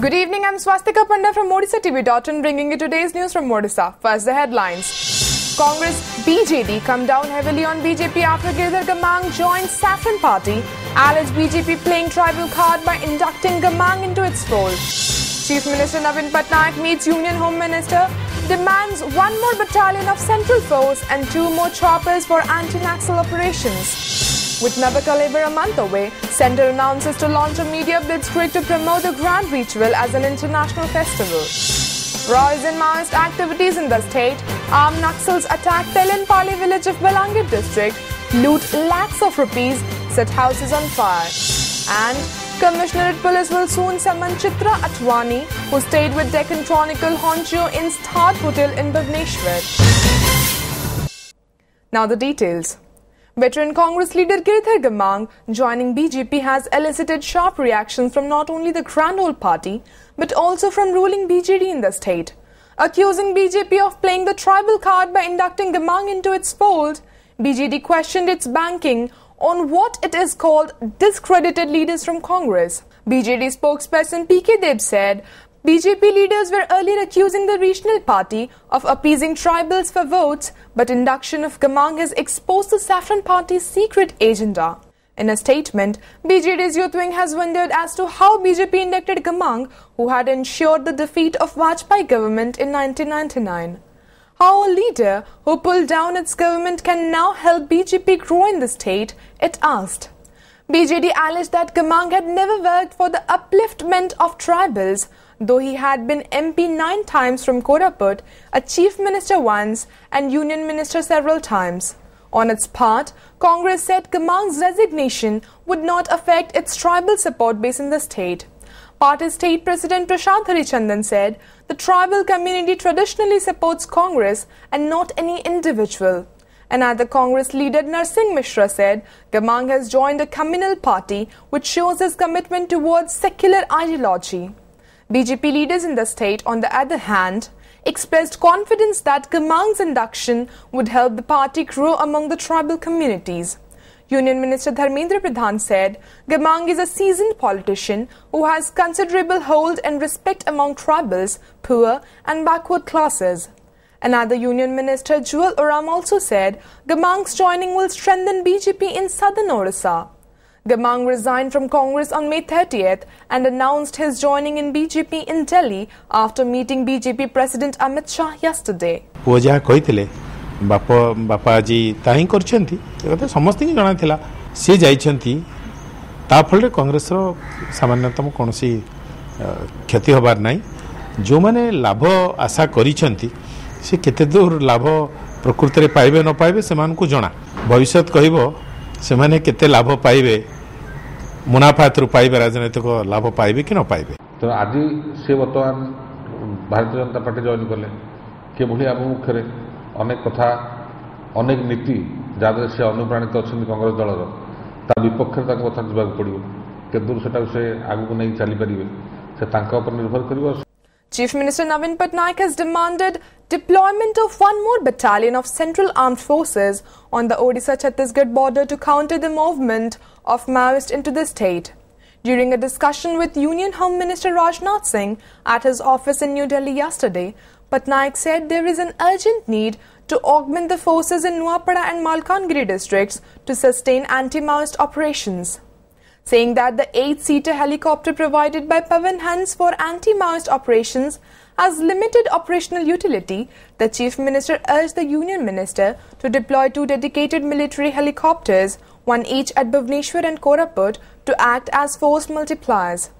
Good evening, I'm Swastika Panda from OdishaTV.in bringing you today's news from Odisha. First, the headlines. Congress BJD come down heavily on BJP after Girdhar Gamang joined Saffron Party, alleged BJP playing tribal card by inducting Gamang into its fold. Chief Minister Navin Patnaik meets Union Home Minister, demands one more battalion of Central Force and 2 more choppers for anti-Naxal operations. With Navakalevar a month away, Centre announces to launch a media blitzkrieg to promote the Grand Ritual as an international festival. Rise in Maoist activities in the state. Armed Naxals attack Telenpali village of Balangir district, loot lakhs of rupees, set houses on fire. And Commissionerate Police will soon summon Chitra Atwani, who stayed with Deccan Chronicle honcho in Start Hotel in Bhubaneswar. Now the details. Veteran Congress leader Girdhar Gamang joining BJP has elicited sharp reactions from not only the Grand Old Party but also from ruling BJD in the state. Accusing BJP of playing the tribal card by inducting Gamang into its fold, BJD questioned its banking on what it is called discredited leaders from Congress. BJD spokesperson PK Deb said BJP leaders were earlier accusing the regional party of appeasing tribals for votes, but induction of Gamang has exposed the Saffron Party's secret agenda. In a statement, BJD's youth wing has wondered as to how BJP inducted Gamang, who had ensured the defeat of Vajpayee government in 1999. How a leader who pulled down its government can now help BJP grow in the state, it asked. BJD alleged that Gamang had never worked for the upliftment of tribals, though he had been MP 9 times from Koraput, a chief minister once and union minister several times. On its part, Congress said Gamang's resignation would not affect its tribal support base in the state. Party State President Prashant Harichandan said the tribal community traditionally supports Congress and not any individual. Another Congress leader Narsingh Mishra said Gamang has joined a communal party which shows his commitment towards secular ideology. BJP leaders in the state, on the other hand, expressed confidence that Gamang's induction would help the party grow among the tribal communities. Union Minister Dharmendra Pradhan said Gamang is a seasoned politician who has considerable hold and respect among tribals, poor and backward classes. Another Union Minister, Jewel Oram, also said Gamang's joining will strengthen BJP in southern Odisha. Gamang resigned from Congress on May 30th and announced his joining in BJP in Delhi after meeting BJP President Amit Shah yesterday. पूजा कहितले बापाजी ताही करछंती एते समस्त की जणा थिला से जाइछंती ता फल कांग्रेस रो सामान्यतम कोनसी क्षति होबार नाही जो माने लाभ आशा करिछंती से केते दूर लाभ प्रकृति रे पाइबे न पाइबे सेमान को जणा भविष्य कहबो से माने केते लाभ पाइबे मुनाफा थ्रू पाइबे राजनीतिक लाभ पाइबे कि न पाइबे तो आज से बर्तमान भारतीय जनता पार्टी जॉइन कले के भली आभिमुख्य रे अनेक कथा अनेक नीति जहाँ से अनुप्राणित अच्छा कांग्रेस दलर ता विपक्ष कथा जावाक पड़ो के दूर से आगू को नहीं चली पारे से निर्भर कर. Chief Minister Navin Patnaik has demanded deployment of 1 more battalion of Central Armed Forces on the Odisha-Chhattisgarh border to counter the movement of Maoists into the state. During a discussion with Union Home Minister Rajnath Singh at his office in New Delhi yesterday, Patnaik said there is an urgent need to augment the forces in Nuapada and Malkangiri districts to sustain anti-Maoist operations. Saying that the 8-seater helicopter provided by Pavan Hans for anti-Maoist operations has limited operational utility, the Chief Minister urged the Union Minister to deploy 2 dedicated military helicopters, one each at Bhubaneswar and Koraput, to act as force multipliers.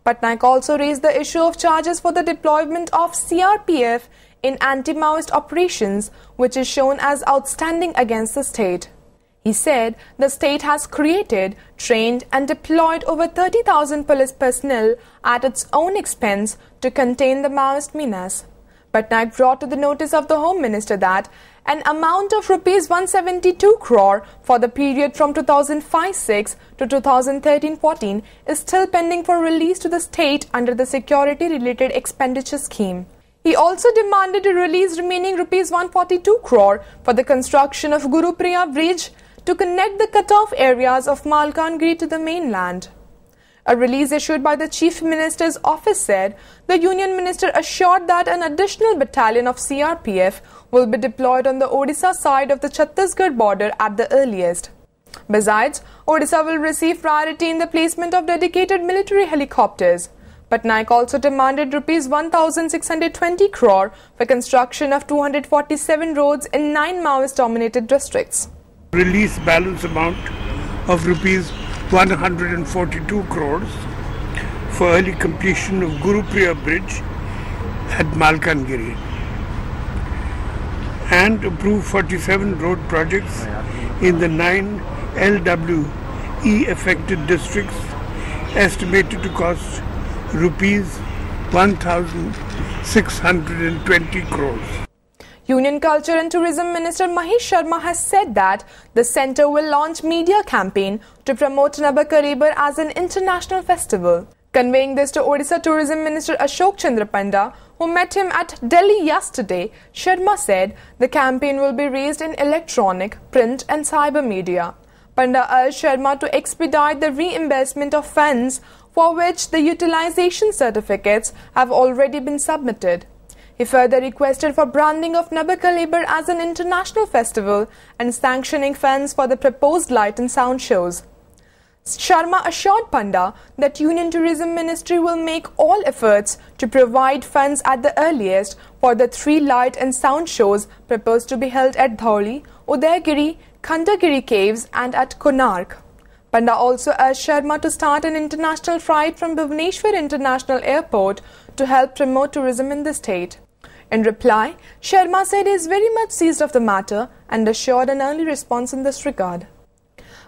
Patnaik also raised the issue of charges for the deployment of CRPF in anti-Maoist operations, which is shown as outstanding against the state. He said the state has created, trained and deployed over 30,000 police personnel at its own expense to contain the Maoist menace. Patnaik brought to the notice of the Home Minister that an amount of rupees 172 crore for the period from 2005-06 to 2013-14 is still pending for release to the state under the security-related expenditure scheme. He also demanded to release remaining rupees 142 crore for the construction of Gurupriya Bridge to connect the cut-off areas of Malkangiri to the mainland. A release issued by the Chief Minister's office said the Union Minister assured that an additional battalion of CRPF will be deployed on the Odisha side of the Chhattisgarh border at the earliest. Besides, Odisha will receive priority in the placement of dedicated military helicopters. Patnaik also demanded Rs 1,620 crore for construction of 247 roads in 9 Maoist-dominated districts. Release balance amount of Rs 142 crores for early completion of Gurupriya Bridge at Malkangiri and approve 47 road projects in the 9 LWE affected districts estimated to cost Rs 1,620 crores. Union Culture and Tourism Minister Mahesh Sharma has said that the centre will launch media campaign to promote Nabakaribar as an international festival. Conveying this to Odisha Tourism Minister Ashok Chandra Panda, who met him at Delhi yesterday, Sharma said the campaign will be raised in electronic, print and cyber media. Panda urged Sharma to expedite the reimbursement of funds for which the utilization certificates have already been submitted. He further requested for branding of Nabakalibar as an international festival and sanctioning funds for the proposed light and sound shows. Sharma assured Panda that Union Tourism Ministry will make all efforts to provide funds at the earliest for the 3 light and sound shows proposed to be held at Dhauli, Udaygiri, Khandagiri Caves and at Konark. Panda also urged Sharma to start an international flight from Bhubaneswar International Airport to help promote tourism in the state. In reply, Sharma said he is very much seized of the matter and assured an early response in this regard.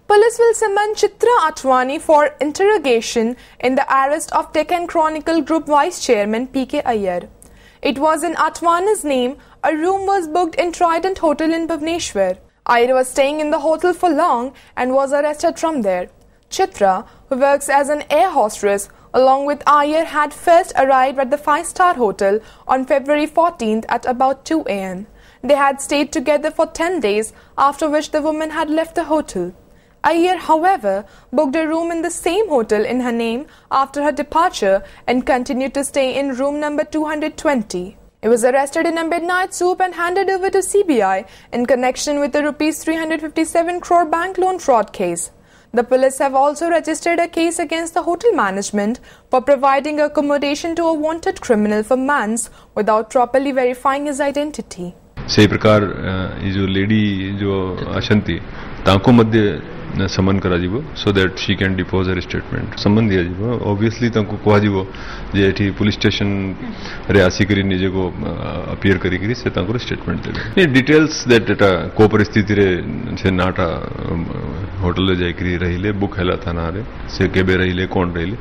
Police will summon Chitra Atwani for interrogation in the arrest of Deccan Chronicle Group Vice Chairman P.K. Iyer. It was in Atwani's name a room was booked in Trident Hotel in Bhubaneswar. Iyer was staying in the hotel for long and was arrested from there. Chitra, who works as an air hostess, along with Iyer, had first arrived at the 5-star hotel on February 14th at about 2 a.m. They had stayed together for 10 days, after which the woman had left the hotel. Iyer, however, booked a room in the same hotel in her name after her departure and continued to stay in room number 220. He was arrested in a midnight swoop and handed over to CBI in connection with the Rs 357 crore bank loan fraud case. The police have also registered a case against the hotel management for providing accommodation to a wanted criminal for months without properly verifying his identity. से प्रकार ये जो lady जो अशंती तांको मध्य समन करा जीवो so that she can depose her statement सम्बन्ध दिया जीवो obviously तांको कोहा जीवो जे एठी पुलिस स्टेशन रे आसी करी निजे को अपीयर करी करी से तांको स्टेटमेंट देबे ये डिटेल्स दैट एटा को परिस्थिति रे से नाटा होटल ले जाई करी रहिले बुक हैला थाना रे से केबे रहिले कोन रहिले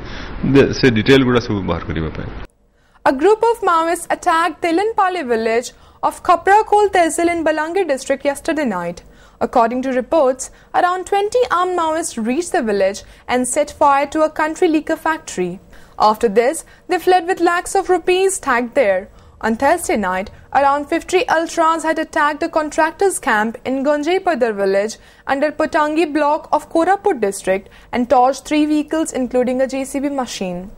से डिटेल गुडा सब बाहर करिबा पाए. A group of Maoists attacked Tilanpali village of Khaprakol Tehsil in Balangir district yesterday night. According to reports, around 20 armed Maoists reached the village and set fire to a country liquor factory. After this, they fled with lakhs of rupees tagged there. On Thursday night, around 50 ultras had attacked a contractor's camp in Gonjaipadar village under Potangi block of Koraput district and torched 3 vehicles including a JCB machine.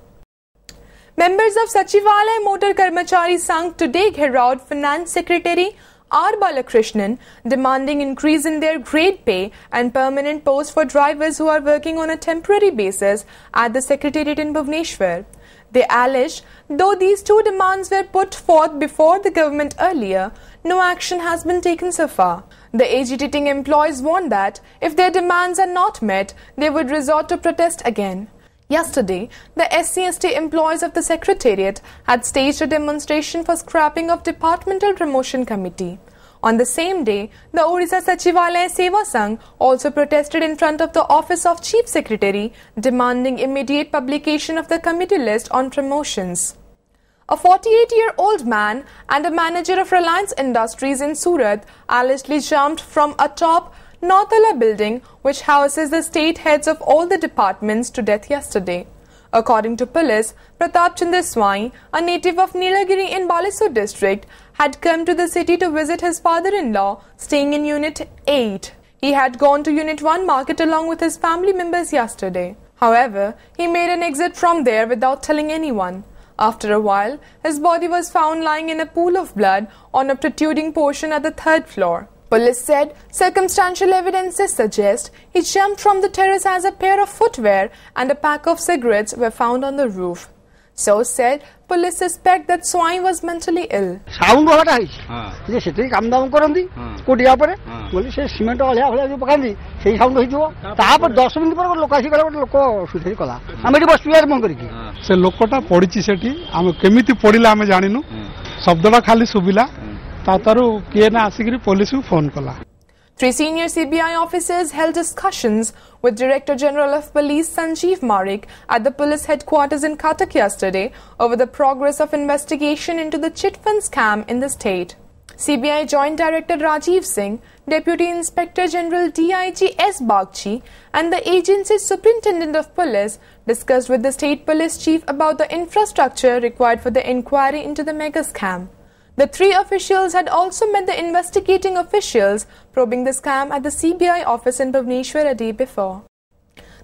Members of Sachivalaya Motor Karmachari Sangh today gherrawed Finance Secretary R. Balakrishnan, demanding increase in their grade pay and permanent posts for drivers who are working on a temporary basis at the Secretariat in Bhubaneswar. They alleged, though these 2 demands were put forth before the government earlier, no action has been taken so far. The agitating employees warned that if their demands are not met, they would resort to protest again. Yesterday, the SC/ST employees of the Secretariat had staged a demonstration for scrapping of Departmental Promotion Committee. On the same day, the Odisha Sachivalaya Seva Sangh also protested in front of the Office of Chief Secretary, demanding immediate publication of the committee list on promotions. A 48-year-old man and a manager of Reliance Industries in Surat allegedly jumped from atop Nautala building, which houses the state heads of all the departments, to death yesterday. According to police, Pratap Chandra Swai, a native of Nilagiri in Balasore district, had come to the city to visit his father-in-law, staying in Unit 8. He had gone to Unit 1 market along with his family members yesterday. However, he made an exit from there without telling anyone. After a while, his body was found lying in a pool of blood on a protruding portion at the 3rd floor. Police said circumstantial evidences suggest he jumped from the terrace as a pair of footwear and a pack of cigarettes were found on the roof. So said, police suspect that Swami was mentally ill. Sound what I जे सेठी काम दाम करंदी कोडिया परे बोली से cement वाला वाला जो पकांदी सेही sound होइजो तापर 10 मिनिट पर लोक आसी गला लोक सुधेरी कला हम एठी बस पियर मन करिकी से लोकटा पडिची सेठी हम केमिति पडिला हम जानिनु शब्दटा खाली सुबिला तातारु किए ना आसीकरी पुलिस को फोन कला. 3 senior CBI officers held discussions with Director General of Police Sanjeev Marik at the police headquarters in Cuttack yesterday over the progress of investigation into the chit fund scam in the state. CBI Joint Director Rajiv Singh, Deputy Inspector General DIG S. Bagchi and the agency's Superintendent of Police discussed with the State Police Chief about the infrastructure required for the inquiry into the mega scam. The 3 officials had also met the investigating officials probing the scam at the CBI office in Bhubaneswar a day before.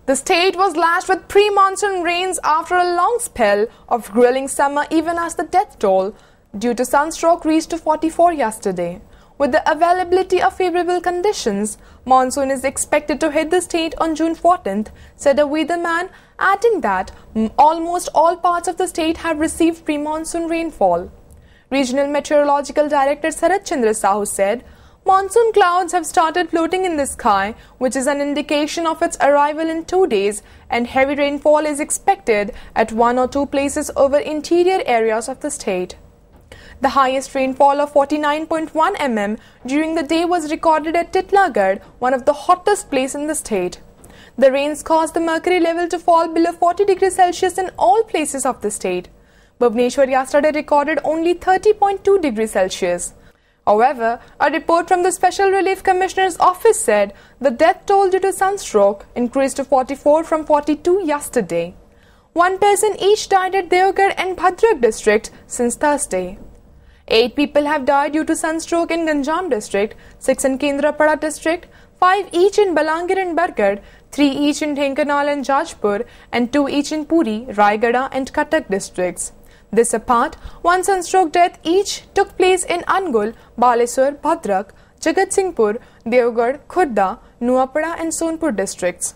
The state was lashed with pre-monsoon rains after a long spell of grilling summer, even as the death toll due to sunstroke reached to 44 yesterday. With the availability of favorable conditions, monsoon is expected to hit the state on June 14th, said a weatherman, adding that almost all parts of the state have received pre-monsoon rainfall. Regional Meteorological Director Sarat Chandra Sahu said, monsoon clouds have started floating in the sky, which is an indication of its arrival in 2 days, and heavy rainfall is expected at 1 or 2 places over interior areas of the state. The highest rainfall of 49.1 mm during the day was recorded at Titlagarh, one of the hottest places in the state. The rains caused the mercury level to fall below 40 degrees Celsius in all places of the state. Bhubaneswar yesterday recorded only 30.2 degrees Celsius. However, a report from the Special Relief Commissioner's office said the death toll due to sunstroke increased to 44 from 42 yesterday. 1 person each died at Deoghar and Bhadrak district since Thursday. 8 people have died due to sunstroke in Ganjam district, 6 in Kendrapada district, 5 each in Balangir and Bargarh, 3 each in Dhenkanal and Jajpur, and 2 each in Puri, Raigada and Cuttack districts. This apart, 1 sunstroke death each took place in Angul, Baleswar, Bhadrak, Jagatsinghpur, Deoghar, Khurda, Nuapada and Sonpur districts.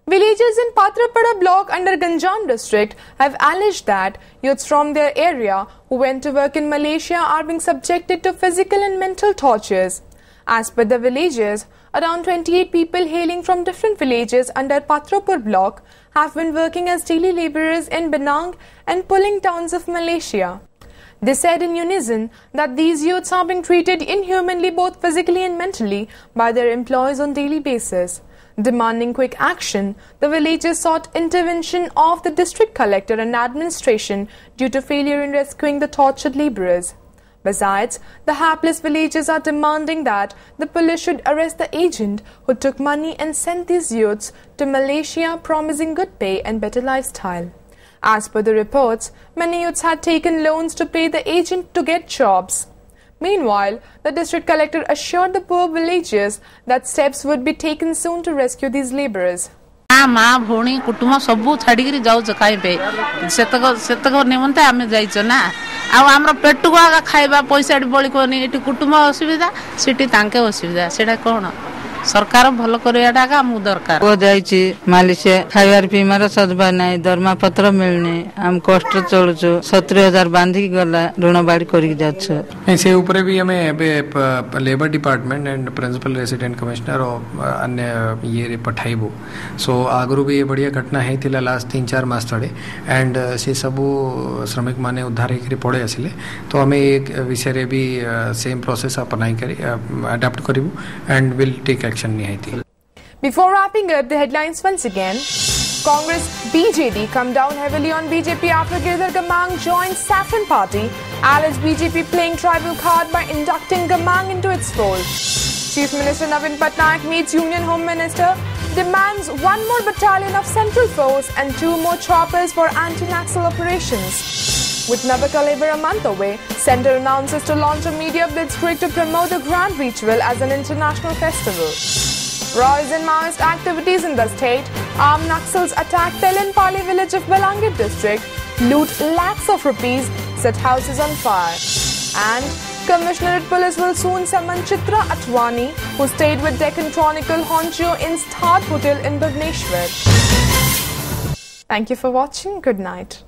Villagers in Patrapada block under Ganjam district have alleged that youths from their area who went to work in Malaysia are being subjected to physical and mental tortures. As per the villagers, around 28 people hailing from different villages under Patrapur block have been working as daily labourers in Benang and Puling towns of Malaysia. They said in unison that these youths are being treated inhumanly both physically and mentally by their employers on daily basis. Demanding quick action, the villagers sought intervention of the district collector and administration due to failure in rescuing the tortured labourers. Besides, the hapless villagers are demanding that the police should arrest the agent who took money and sent these youths to Malaysia promising good pay and better lifestyle. As per the reports, many youths had taken loans to pay the agent to get jobs. Meanwhile, the district collector assured the poor villagers that steps would be taken soon to rescue these labourers. माँ भौणी कुटुंब सबू छाड़ी जाऊच खाइबे सेतक निमंते आम जाइच ना आम पेट को आगा खाइबा पैसा बड़ी कनी ये कुटुंब असुविधा सीटी तांके असुविधा सेटा कौन सरकार भल करवाटा आमको दरकार मालिशिया खाइबार पीमार सजबा ना दरमा पत्र मिलने आम कष्ट चलुचु 70,000 बांधिक गला ऋण बाड़ी कर ऊपर भी हमें labour department and principal resident commissioner और अन्य ये पठाइबो सो आगु भी ये बढ़िया घटना है लास्ट 3-4 मास तले एंड से सबू श्रमिक माने उद्धार होकर पड़े आसिले तो हमें एक विषय भी सेम प्रोसेस अपनाई कर अडाप्ट करूँ and will take Before wrapping up the headlines once again, Congress BJD come down heavily on BJP after Girdhar Gamang joined Saffron Party, alleged BJP playing tribal card by inducting Gamang into its fold. Chief Minister Navin Patnaik meets Union Home Minister, demands 1 more battalion of Central Force and 2 more choppers for anti-Naxal operations. With Nabakal a month away, Centre announces to launch a media blitzkrieg to promote the Grand Ritual as an international festival. Rise in Maoist activities in the state, Armed Naxals attack Telenpali village of Balangir district, loot lakhs of rupees, set houses on fire. And Commissionerate Police will soon summon Chitra Atwani, who stayed with Deccan Chronicle honcho in Start Hotel in Bhubaneswar. Thank you for watching. Good night.